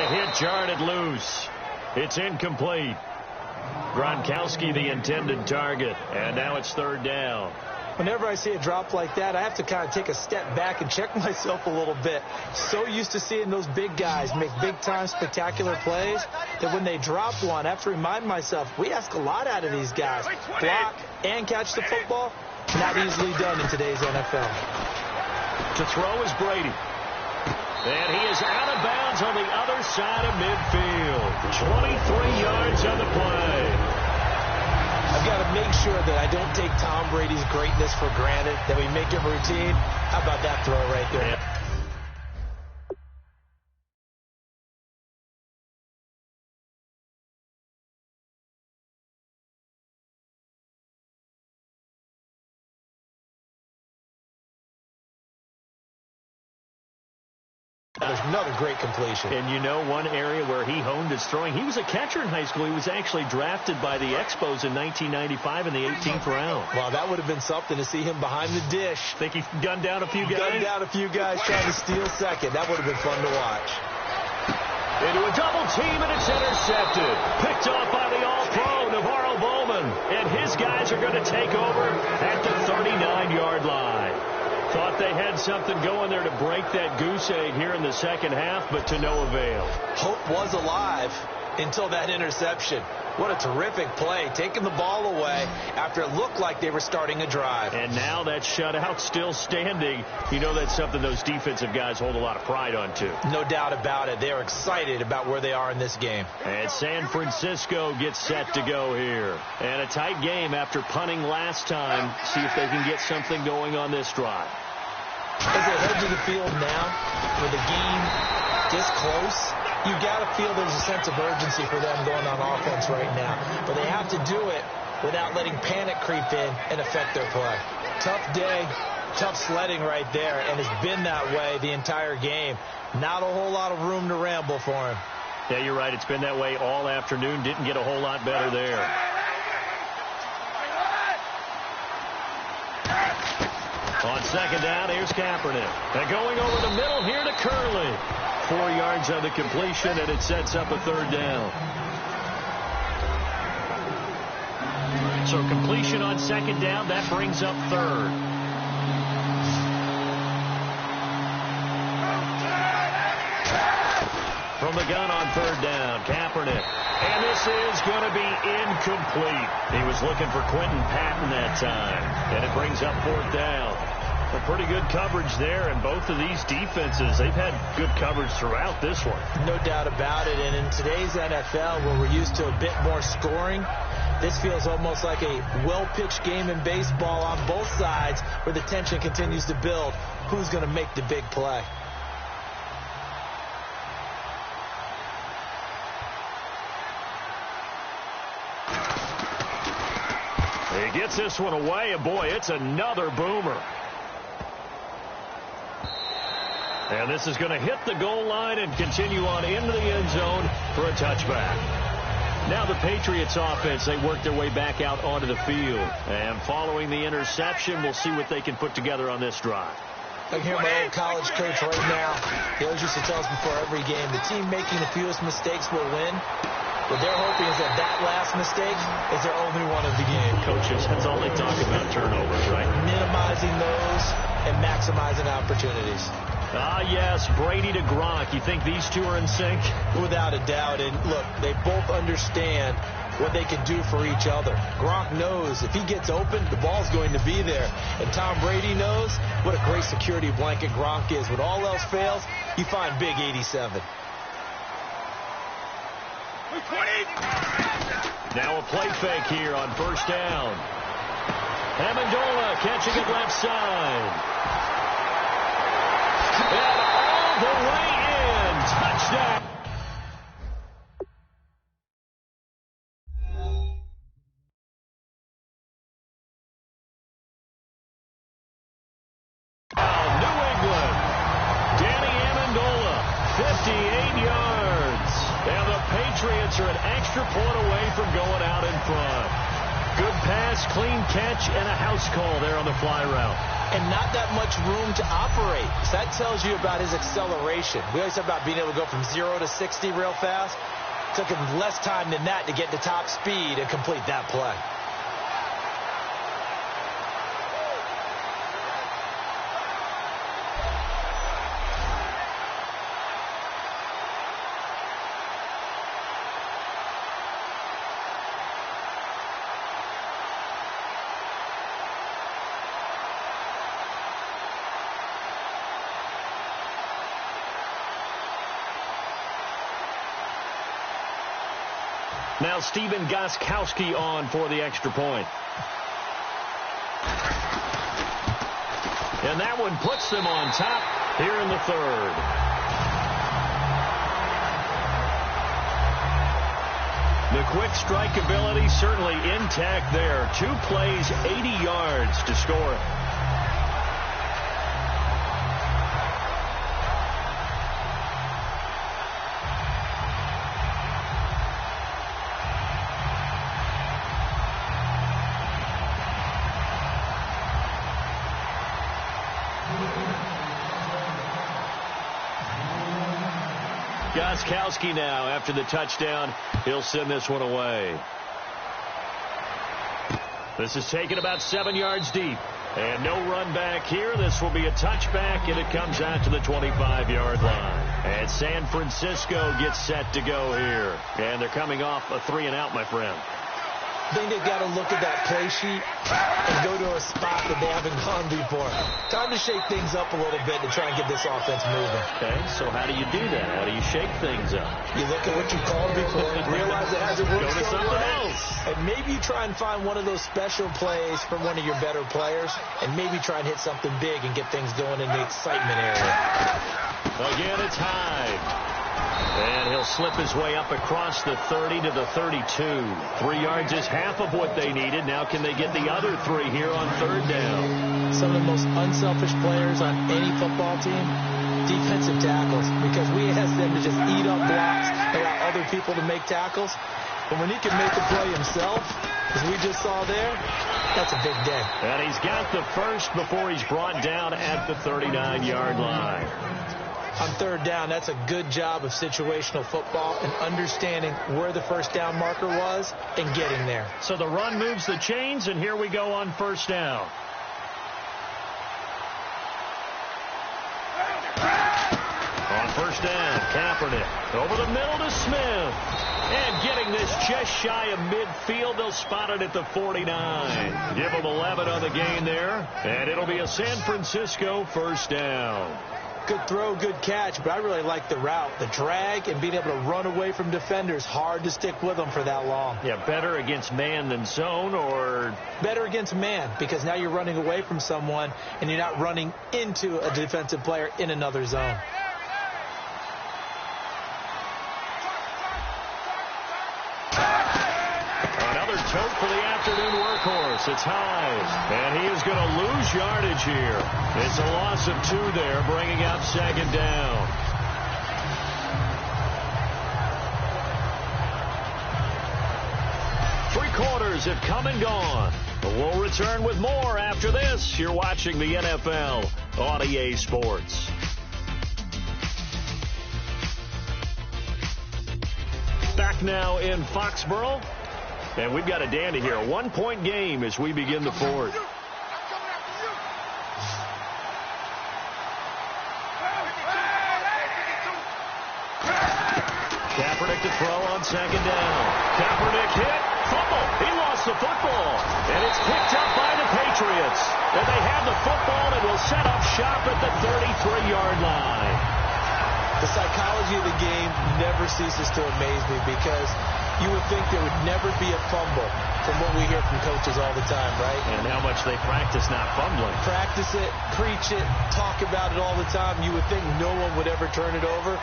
hit jarred it loose. It's incomplete. Gronkowski, the intended target, and now it's third down. Whenever I see a drop like that, I have to kind of take a step back and check myself a little bit. So used to seeing those big guys make big-time spectacular plays that when they drop one, I have to remind myself, we ask a lot out of these guys. Block and catch the football, not easily done in today's NFL. To throw is Brady. And he is out of bounds on the other side of midfield. 23 yards on the play. I've got to make sure that I don't take Tom Brady's greatness for granted, that we make it routine. How about that throw right there? Yeah. There's another great completion. And you know one area where he honed his throwing? He was a catcher in high school. He was actually drafted by the Expos in 1995 in the 18th round. Wow, that would have been something to see him behind the dish. Think he gunned down a few guys? Gunned down a few guys trying to steal second. That would have been fun to watch. Into a double team, and it's intercepted. Picked off by the all-pro, Navarro Bowman. And his guys are going to take over at the 39-yard line. Thought they had something going there to break that goose egg here in the second half, but to no avail. Hope was alive until that interception. What a terrific play, taking the ball away after it looked like they were starting a drive. And now that shutout still standing. You know that's something those defensive guys hold a lot of pride on, too. No doubt about it. They're excited about where they are in this game. And San Francisco gets set to go here. And a tight game after punting last time. See if they can get something going on this drive. As they head to the field now, with the game this close, you've got to feel there's a sense of urgency for them going on offense right now. But they have to do it without letting panic creep in and affect their play. Tough day, tough sledding right there, and it's been that way the entire game. Not a whole lot of room to ramble for him. Yeah, you're right. It's been that way all afternoon. Didn't get a whole lot better there. On second down, here's Kaepernick. And going over the middle here to Curley. 4 yards on the completion, and it sets up a third down. So completion on second down, that brings up third. From the gun on third down, Kaepernick. And this is going to be incomplete. He was looking for Quentin Patton that time. And it brings up fourth down. A pretty good coverage there, and both of these defenses, they've had good coverage throughout this one. No doubt about it, and in today's NFL, where we're used to a bit more scoring, this feels almost like a well-pitched game in baseball on both sides, where the tension continues to build. Who's going to make the big play? He gets this one away, and boy, it's another boomer. And this is going to hit the goal line and continue on into the end zone for a touchback. Now the Patriots offense, they work their way back out onto the field. And following the interception, we'll see what they can put together on this drive. I can hear my old college coach right now. He always used to tell us before every game, the team making the fewest mistakes will win. What they're hoping is that that last mistake is their only one of the game. Coaches, that's all they talk about, turnovers, right? Minimizing those and maximizing opportunities. Ah, yes, Brady to Gronk. You think these two are in sync? Without a doubt. And look, they both understand what they can do for each other. Gronk knows if he gets open, the ball's going to be there. And Tom Brady knows what a great security blanket Gronk is. When all else fails, you find big 87. Now a play fake here on first down. Amendola catching it left side. And all the way in. Touchdown. New England. Danny Amendola, 58 yards. And the Patriots are an extra point away from going out in front. Good pass, clean catch, and a house call there on the fly route. and not that much room to operate. So that tells you about his acceleration. We always talk about being able to go from 0 to 60 real fast. It took him less time than that to get to top speed and complete that play. Now Stephen Gostkowski on for the extra point. And that one puts them on top here in the third. The quick strike ability certainly intact there. 2 plays, 80 yards to score it. Gostkowski now, after the touchdown, he'll send this one away. This is taken about 7 yards deep. And no run back here. This will be a touchback, and it comes out to the 25-yard line. And San Francisco gets set to go here. And they're coming off a 3-and-out, my friend. I think they've got to look at that play sheet and go to a spot that they haven't gone before. Time to shake things up a little bit to try and get this offense moving. Okay, so how do you do that? How do you shake things up? You look at what you called before, realize it hasn't worked Go to something else. And maybe you try and find one of those special plays from one of your better players, and maybe try and hit something big and get things going in the excitement area. Again, it's Hyde. And he'll slip his way up across the 30 to the 32. 3 yards is half of what they needed. Now can they get the other 3 here on third down? Some of the most unselfish players on any football team, defensive tackles, because we ask them to just eat up blocks, allow other people to make tackles. But when he can make the play himself, as we just saw there, that's a big day. And he's got the first before he's brought down at the 39-yard line. On third down, that's a good job of situational football and understanding where the first down marker was and getting there. So the run moves the chains, and here we go on first down. On first down, Kaepernick over the middle to Smith. And getting this just shy of midfield, they'll spot it at the 49. Give them 11 on the gain there, and it'll be a San Francisco first down. Good throw, good catch, but I really like the route. The drag and being able to run away from defenders, hard to stick with them for that long. Yeah, better against man than zone, or? Better against man, because now you're running away from someone and you're not running into a defensive player in another zone. Tote for the afternoon workhorse. It's Hyde. And he is going to lose yardage here. It's a loss of 2 there, bringing up second down. Three quarters have come and gone. But we'll return with more after this. You're watching the NFL on EA Sports. Back now in Foxborough. And we've got a dandy here. A 1-point game as we begin the fourth. Kaepernick to throw on second down. Kaepernick hit. Fumble. He lost the football. And it's picked up by the Patriots. And they have the football and will set up shop at the 33-yard line. The psychology of the game never ceases to amaze me because you would think there would never be a fumble from what we hear from coaches all the time, right? And how much they practice not fumbling. Practice it, preach it, talk about it all the time. You would think no one would ever turn it over.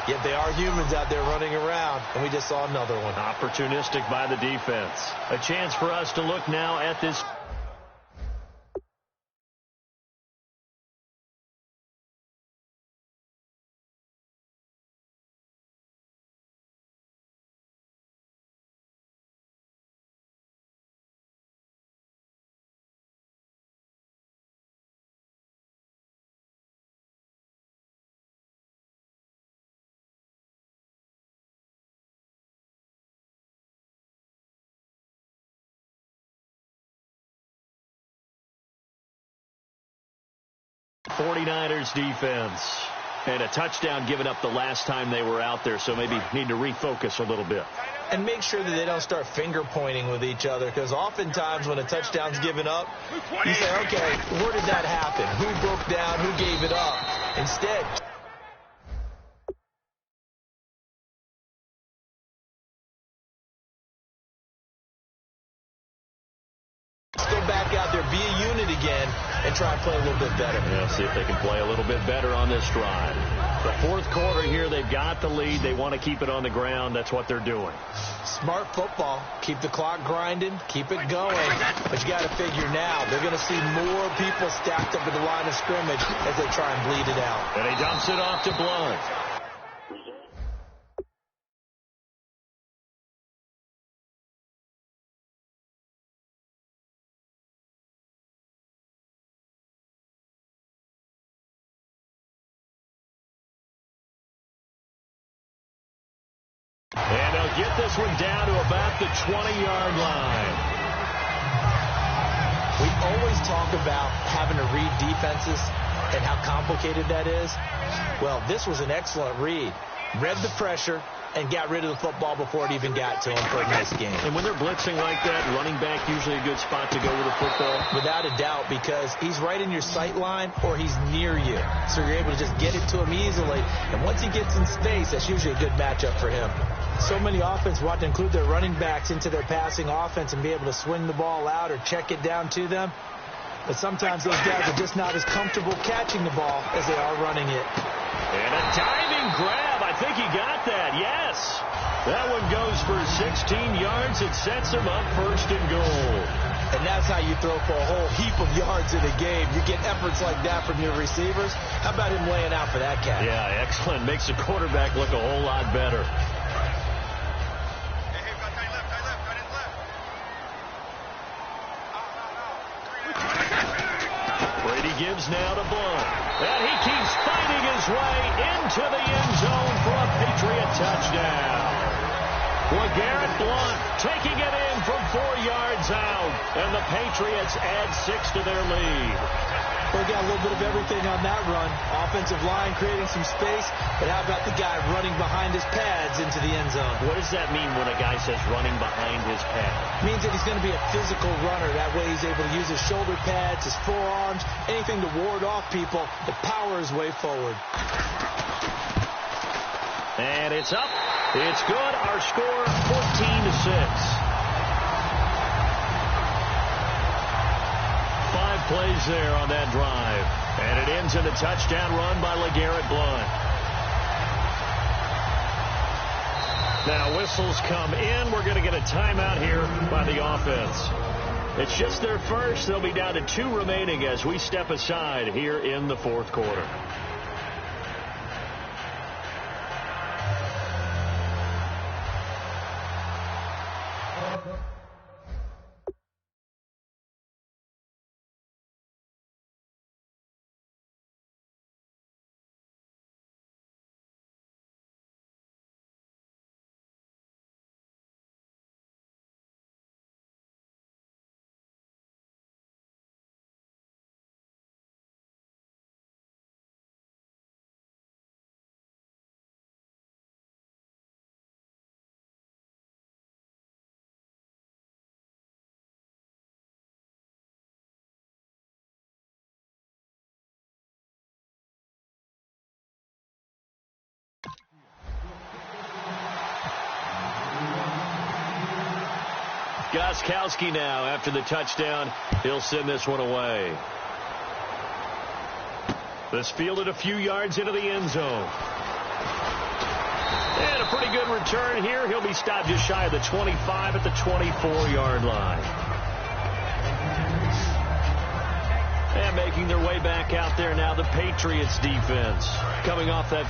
Yet they are humans out there running around, and we just saw another one. Opportunistic by the defense. A chance for us to look now at this 49ers defense. And a touchdown given up the last time they were out there, so maybe need to refocus a little bit. And make sure that they don't start finger pointing with each other, because oftentimes when a touchdown's given up, you say, okay, where did that happen? Who broke down? Who gave it up? Instead, let's go back out there, be a unit again, and try and play a little bit better. Yeah, see if they can play a little bit better on this drive. The fourth quarter here, they've got the lead. They want to keep it on the ground. That's what they're doing. Smart football. Keep the clock grinding. Keep it going. But you got to figure now, they're going to see more people stacked up at the line of scrimmage as they try and bleed it out. And he dumps it off to Blunt. And they'll get this one down to about the 20-yard line. We always talk about having to read defenses and how complicated that is. Well, this was an excellent read. Read the pressure and got rid of the football before it even got to him for a nice game. And when they're blitzing like that, running back usually a good spot to go with the football? Without a doubt, because he's right in your sight line or he's near you. So you're able to just get it to him easily. And once he gets in space, that's usually a good matchup for him. So many offenses want to include their running backs into their passing offense and be able to swing the ball out or check it down to them. But sometimes those guys are just not as comfortable catching the ball as they are running it. And a diving grab. I think he got that. Yes. That one goes for 16 yards. It sets him up first and goal. And that's how you throw for a whole heap of yards in a game. You get efforts like that from your receivers. How about him laying out for that cat? Yeah, excellent. Makes the quarterback look a whole lot better. Brady gives now to Blunt. And he keeps fighting his way into the end zone for a Patriot touchdown. LeGarrette Blunt taking it in from 4 yards out. And the Patriots add 6 to their lead. We got a little bit of everything on that run. Offensive line creating some space, but how about the guy running behind his pads into the end zone? What does that mean when a guy says running behind his pad? It means that he's going to be a physical runner. That way he's able to use his shoulder pads, his forearms, anything to ward off people to power his way forward. And it's up. It's good. Our score, 14-6. 5 plays there on that drive. And it ends in a touchdown run by LeGarrette Blunt. Now whistles come in. We're going to get a timeout here by the offense. It's just their first. They'll be down to 2 remaining as we step aside here in the fourth quarter. Gostkowski now after the touchdown. He'll send this one away. This fielded a few yards into the end zone. And a pretty good return here. He'll be stopped just shy of the 25 at the 24-yard line. And making their way back out there now, the Patriots defense coming off that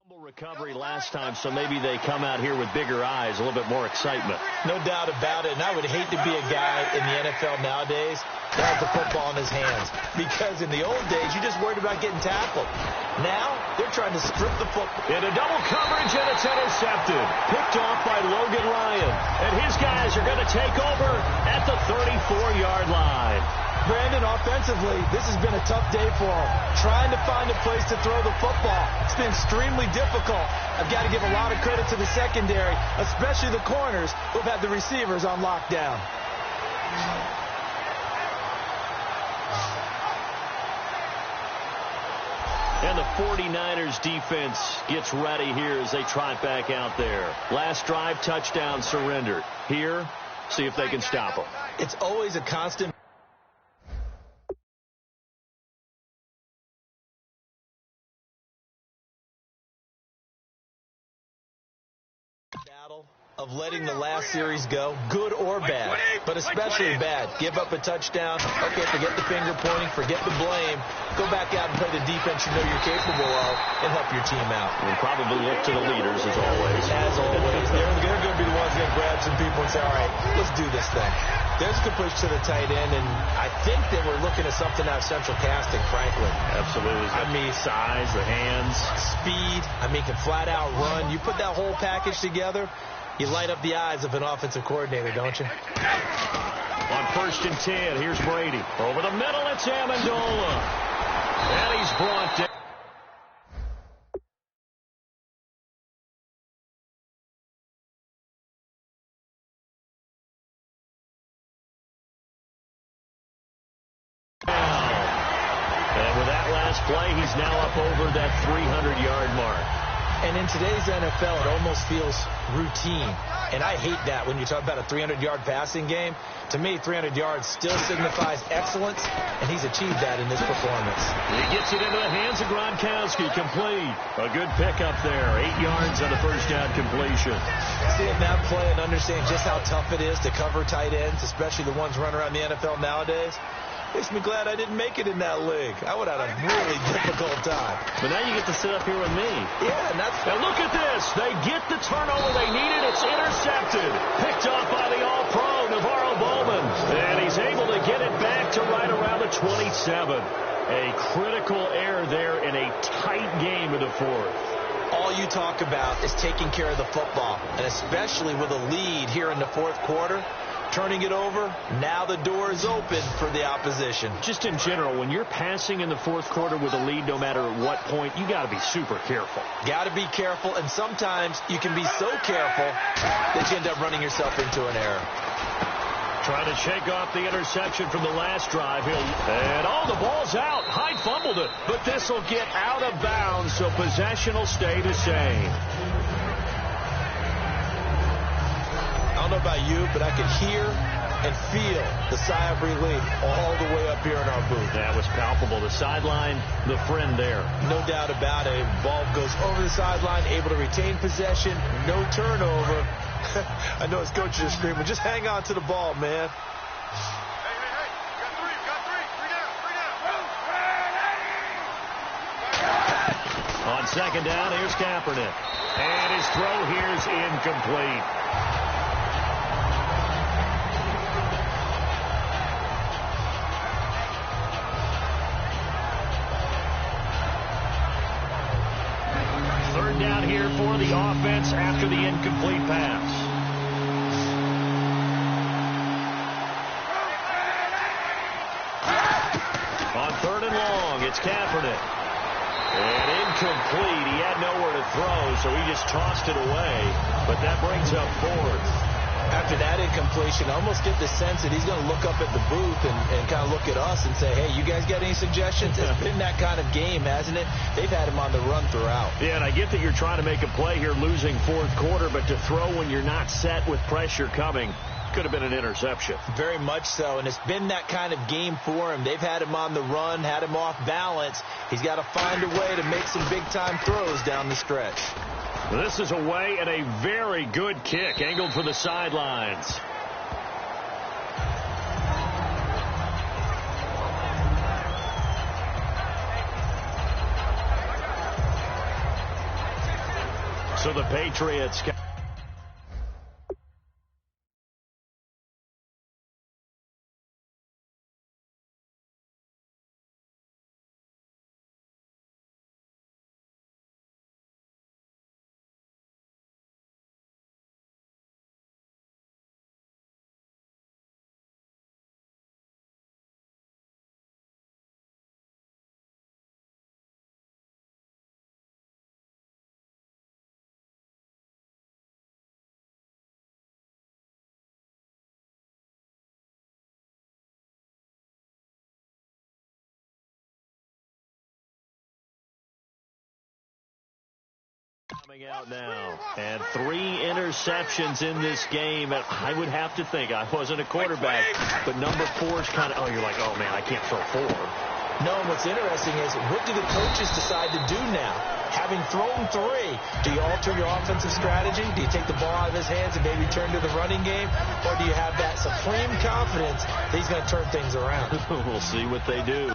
Recovery last time, so maybe they come out here with bigger eyes, a little bit more excitement. No doubt about it, and I would hate to be a guy in the NFL nowadays that has the football in his hands, because in the old days, you just worried about getting tackled. Now, they're trying to strip the football. In a double coverage, and it's intercepted. Picked off by Logan Ryan, and his guys are going to take over at the 34-yard line. Brandon, offensively, this has been a tough day for him. Trying to find a place to throw the football. It's been extremely difficult. I've got to give a lot of credit to the secondary, especially the corners who've had the receivers on lockdown. And the 49ers defense gets ready here as they trot back out there. Last drive, touchdown, surrendered. Here, see if they can stop them. It's always a constant battle of letting the last series go, good or bad, but especially bad. Give up a touchdown. Okay, forget the finger pointing, forget the blame. Go back out and play the defense you know you're capable of and help your team out. And probably look to the leaders as always. As always. They're going to be the ones that grab some people and say, all right, let's do this thing. There's a good push to the tight end, and I think that we're looking at something out of central casting, frankly. Absolutely. I mean, size, the hands. Speed. I mean, can flat out run. You put that whole package together, you light up the eyes of an offensive coordinator, don't you? On 1st and 10, here's Brady. Over the middle, it's Amendola. And he's brought down. And with that last play, he's now up over that 300-yard mark. And in today's NFL, it almost feels routine. And I hate that when you talk about a 300-yard passing game. To me, 300 yards still signifies excellence, and he's achieved that in this performance. He gets it into the hands of Gronkowski, complete. A good pickup there, 8 yards on the first down completion. Seeing that play and understand just how tough it is to cover tight ends, especially the ones running around the NFL nowadays, makes me glad I didn't make it in that league. I would have had a really difficult time. But now you get to sit up here with me. Yeah, and that's... And look at this. They get the turnover they needed. It's intercepted. Picked off by the All-Pro, Navarro Bowman. And he's able to get it back to right around the 27. A critical error there in a tight game in the fourth. All you talk about is taking care of the football, and especially with a lead here in the fourth quarter. Turning it over, now the door is open for the opposition. Just in general, when you're passing in the fourth quarter with a lead, no matter at what point, you got to be super careful. Got to be careful, and sometimes you can be so careful that you end up running yourself into an error. Trying to shake off the interception from the last drive. And the ball's out. Hyde fumbled it, but this will get out of bounds, so possession will stay the same. I don't know about you, but I could hear and feel the sigh of relief all the way up here in our booth. That was palpable. The sideline, the friend there. No doubt about it. Ball goes over the sideline, able to retain possession, no turnover. I know his coaches are screaming, just hang on to the ball, man. On second down, here's Kaepernick. And his throw here is incomplete. Third down here for the offense after the incomplete pass. On 3rd and long, it's Kaepernick. And incomplete. He had nowhere to throw, so he just tossed it away. But that brings up 4th. After that incompletion, I almost get the sense that he's going to look up at the booth and kind of look at us and say, hey, you guys got any suggestions? It's been that kind of game, hasn't it? They've had him on the run throughout. Yeah, and I get that you're trying to make a play here losing fourth quarter, but to throw when you're not set with pressure coming could have been an interception. Very much so, and it's been that kind of game for him. They've had him on the run, had him off balance. He's got to find a way to make some big-time throws down the stretch. This is away and a very good kick, angled for the sidelines. So the Patriots... Coming out now, and 3 interceptions in this game. And I would have to think, I wasn't a quarterback, but number 4 is kind of, oh, you're like, oh, man, I can't throw 4. No, what's interesting is, what do the coaches decide to do now? Having thrown 3, do you alter your offensive strategy? Do you take the ball out of his hands and maybe turn to the running game? Or do you have that supreme confidence that he's going to turn things around? We'll see what they do.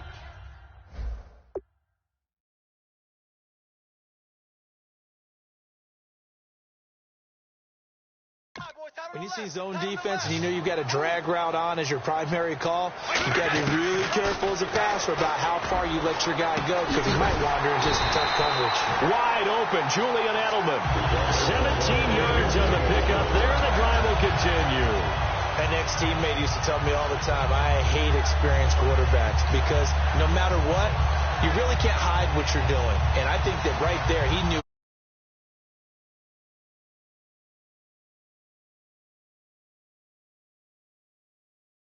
When you see zone defense and you know you've got a drag route on as your primary call, you've got to be really careful as a passer about how far you let your guy go, because he might wander into some tough coverage. Wide open, Julian Edelman. 17 yards on the pickup there, and the drive will continue. An ex-teammate used to tell me all the time, I hate experienced quarterbacks, because no matter what, you really can't hide what you're doing. And I think that right there, he knew